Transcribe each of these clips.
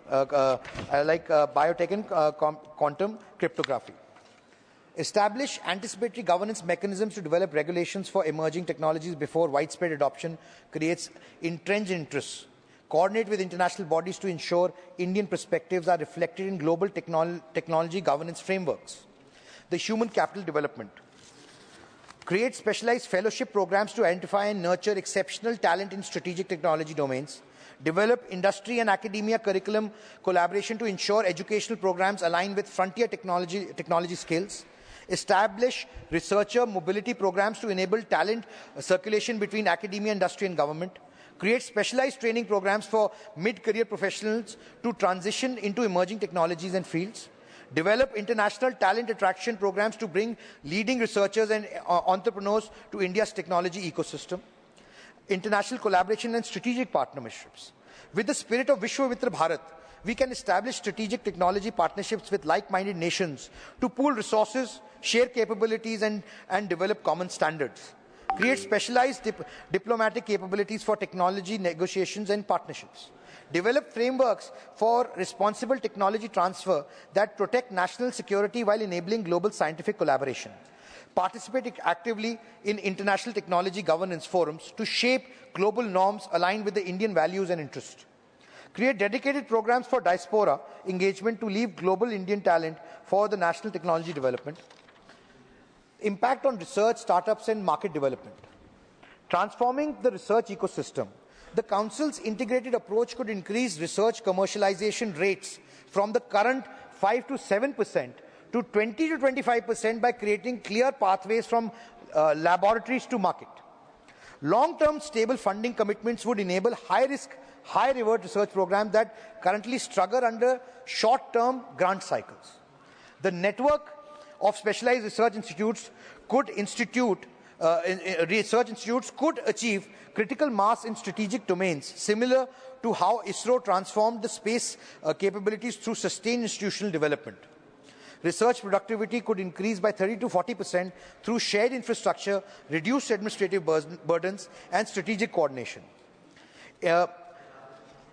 biotech and quantum cryptography. Establish anticipatory governance mechanisms to develop regulations for emerging technologies before widespread adoption creates entrenched interests. Coordinate with international bodies to ensure Indian perspectives are reflected in global technology governance frameworks. The human capital development. Create specialized fellowship programs to identify and nurture exceptional talent in strategic technology domains. Develop industry and academia curriculum collaboration to ensure educational programs align with frontier technology skills. Establish researcher mobility programs to enable talent circulation between academia, industry and government. Create specialized training programs for mid-career professionals to transition into emerging technologies and fields. Develop international talent attraction programs to bring leading researchers and entrepreneurs to India's technology ecosystem. International collaboration and strategic partnerships. With the spirit of Vishwamitra Bharat, we can establish strategic technology partnerships with like-minded nations to pool resources, share capabilities and develop common standards. Create specialized diplomatic capabilities for technology negotiations and partnerships. Develop frameworks for responsible technology transfer that protect national security while enabling global scientific collaboration. Participate actively in international technology governance forums to shape global norms aligned with the Indian values and interests. Create dedicated programs for diaspora engagement to leave global Indian talent for the national technology development. Impact on research, startups and market development. Transforming the research ecosystem. The Council's integrated approach could increase research commercialization rates from the current 5 to 7% to 20 to 25% by creating clear pathways from laboratories to market. Long-term stable funding commitments would enable high-risk, high-reward research programs that currently struggle under short-term grant cycles. The network of specialized research institutes could achieve critical mass in strategic domains, similar to how ISRO transformed the space capabilities through sustained institutional development. Research productivity could increase by 30 to 40% through shared infrastructure, reduced administrative burdens, and strategic coordination.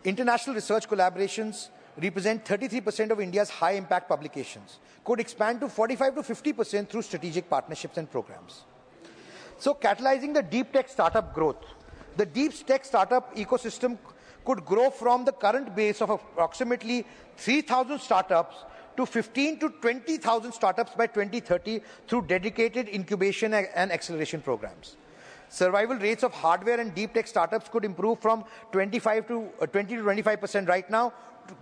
International research collaborations represent 33% of India's high-impact publications, could expand to 45 to 50% through strategic partnerships and programs. So, catalyzing the deep tech startup growth. The deep tech startup ecosystem could grow from the current base of approximately 3,000 startups to 15 to 20,000 startups by 2030 through dedicated incubation and acceleration programs. Survival rates of hardware and deep tech startups could improve from 20 to 25% right now,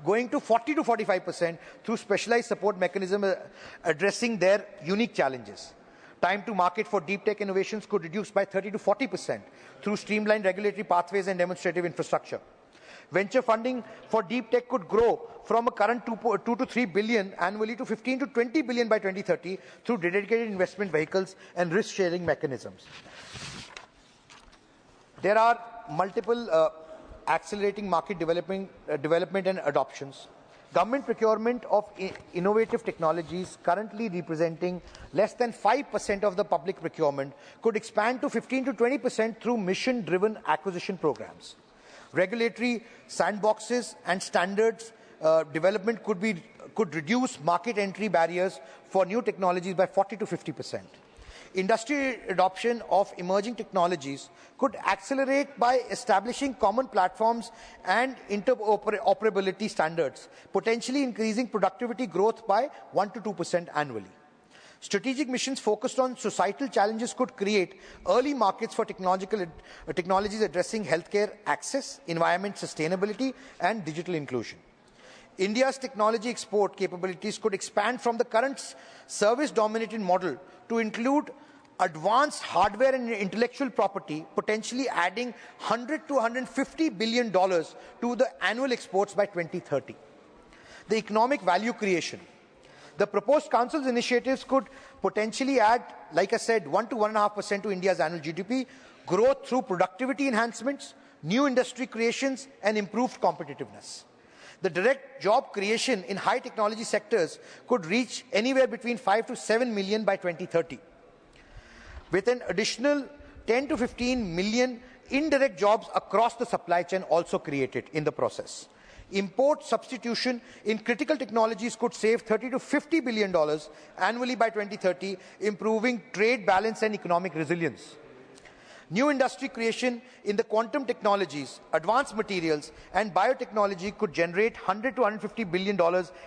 going to 40 to 45% through specialized support mechanisms addressing their unique challenges. Time to market for deep tech innovations could reduce by 30 to 40% through streamlined regulatory pathways and demonstrative infrastructure. Venture funding for deep tech could grow from a current 2 to 3 billion annually to 15 to 20 billion by 2030 through dedicated investment vehicles and risk-sharing mechanisms. There are multiple accelerating market development and adoptions. Government procurement of innovative technologies, currently representing less than 5% of the public procurement, could expand to 15 to 20% through mission-driven acquisition programs. Regulatory sandboxes and standards development could reduce market entry barriers for new technologies by 40 to 50%. Industry adoption of emerging technologies could accelerate by establishing common platforms and interoperability standards, potentially increasing productivity growth by 1 to 2% annually. Strategic missions focused on societal challenges could create early markets for technologies addressing healthcare access, environment sustainability, and digital inclusion. India's technology export capabilities could expand from the current service-dominated model to include advanced hardware and intellectual property, potentially adding $100 to $150 billion to the annual exports by 2030. The economic value creation. The proposed Council's initiatives could potentially add, like I said, 1 to 1.5% to India's annual GDP, growth through productivity enhancements, new industry creations, and improved competitiveness. The direct job creation in high technology sectors could reach anywhere between 5 to 7 million by 2030, with an additional 10 to 15 million indirect jobs across the supply chain also created in the process. Import substitution in critical technologies could save $30 to $50 billion annually by 2030, improving trade balance and economic resilience. New industry creation in the quantum technologies, advanced materials, and biotechnology could generate $100 to $150 billion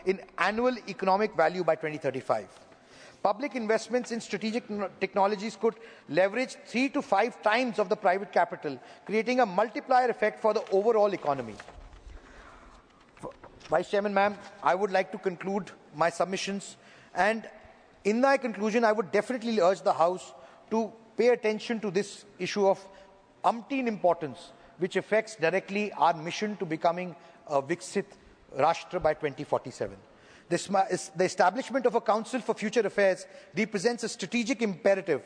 in annual economic value by 2035. Public investments in strategic technologies could leverage 3 to 5 times of the private capital, creating a multiplier effect for the overall economy. Vice Chairman, ma'am, I would like to conclude my submissions, and in my conclusion, I would definitely urge the House to pay attention to this issue of umpteen importance, which affects directly our mission to becoming a Viksit Rashtra by 2047. The establishment of a Council for Future Affairs represents a strategic imperative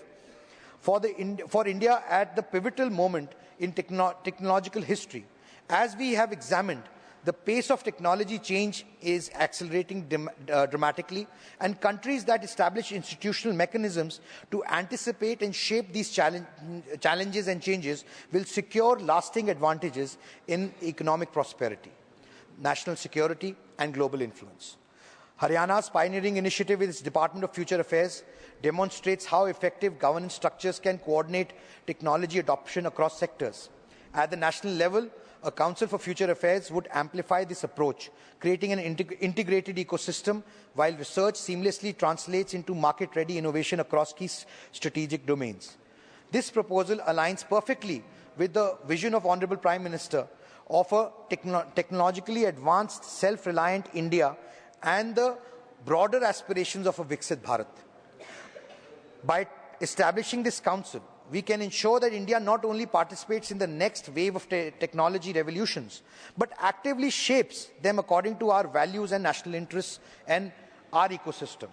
for India at the pivotal moment in technological history. As we have examined, the pace of technology change is accelerating dramatically, and countries that establish institutional mechanisms to anticipate and shape these challenges and changes will secure lasting advantages in economic prosperity, national security, and global influence. Haryana's pioneering initiative with its Department of Future Affairs demonstrates how effective governance structures can coordinate technology adoption across sectors. At the national level, a Council for Future Affairs would amplify this approach, creating an integrated ecosystem while research seamlessly translates into market-ready innovation across key strategic domains. This proposal aligns perfectly with the vision of Honorable Prime Minister of a technologically advanced, self-reliant India and the broader aspirations of a Viksit Bharat. By establishing this council, we can ensure that India not only participates in the next wave of technology revolutions, but actively shapes them according to our values and national interests and our ecosystem.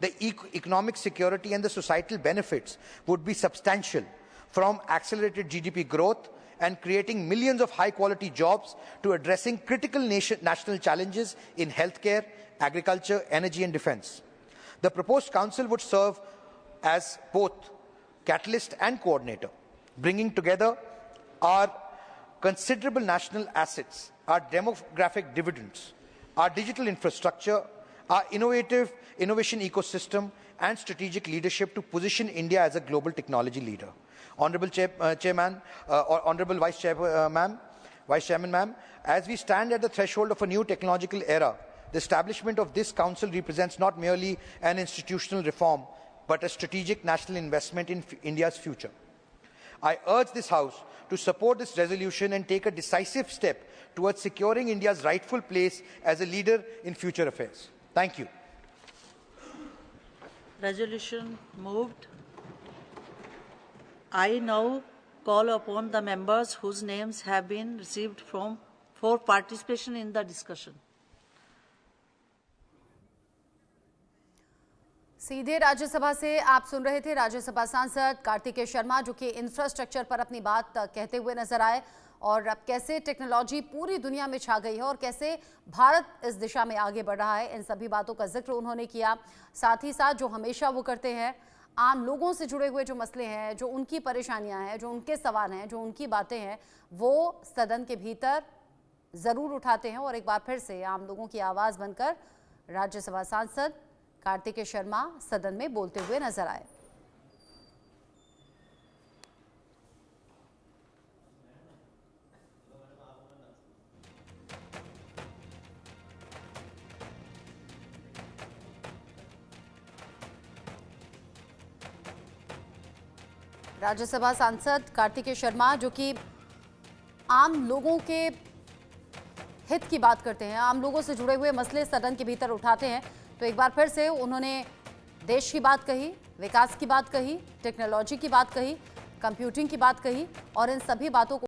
The economic security and the societal benefits would be substantial, from accelerated GDP growth and creating millions of high-quality jobs to addressing critical national challenges in healthcare, agriculture, energy and defense. The proposed council would serve as both catalyst and coordinator, bringing together our considerable national assets, our demographic dividends, our digital infrastructure, our innovation ecosystem, and strategic leadership to position India as a global technology leader. Honorable Chairman, Honorable Vice Chairman, ma'am, as we stand at the threshold of a new technological era, the establishment of this council represents not merely an institutional reform, but a strategic national investment in India's future. I urge this House to support this resolution and take a decisive step towards securing India's rightful place as a leader in future affairs. Thank you. Resolution moved. I now call upon the members whose names have been received for participation in the discussion. सीधे राज्यसभा से आप सुन रहे थे राज्यसभा सांसद कार्तिकेय शर्मा, जो कि infrastructure पर अपनी बात कहते हुए नजर आए और अब कैसे टेक्नोलॉजी पूरी दुनिया में छा गई है और कैसे भारत इस दिशा में आगे बढ़ रहा है, इन सभी बातों का जिक्र उन्होंने किया। साथ ही साथ जो हमेशा वो करते हैं, आम लोगों से जुड़े हुए जो मसले हैं, जो उनकी परेशानियां हैं, जो उनके सवाल हैं, जो उनकी बातें हैं, वो सदन के भीतर ज़रूर उठाते हैं और एक बार फिर से आम लोगों की आवाज़ बनकर राज्यसभा सांसद कार्तिकेय शर्मा सदन में बोलते हुए नजर आए। राज्यसभा सांसद कार्तिकेय शर्मा, जो कि आम लोगों के हित की बात करते हैं, आम लोगों से जुड़े हुए मसले सदन के भीतर उठाते हैं, तो एक बार फिर से उन्होंने देश की बात कही, विकास की बात कही, टेक्नोलॉजी की बात कही, कंप्यूटिंग की बात कही और इन सभी बातों को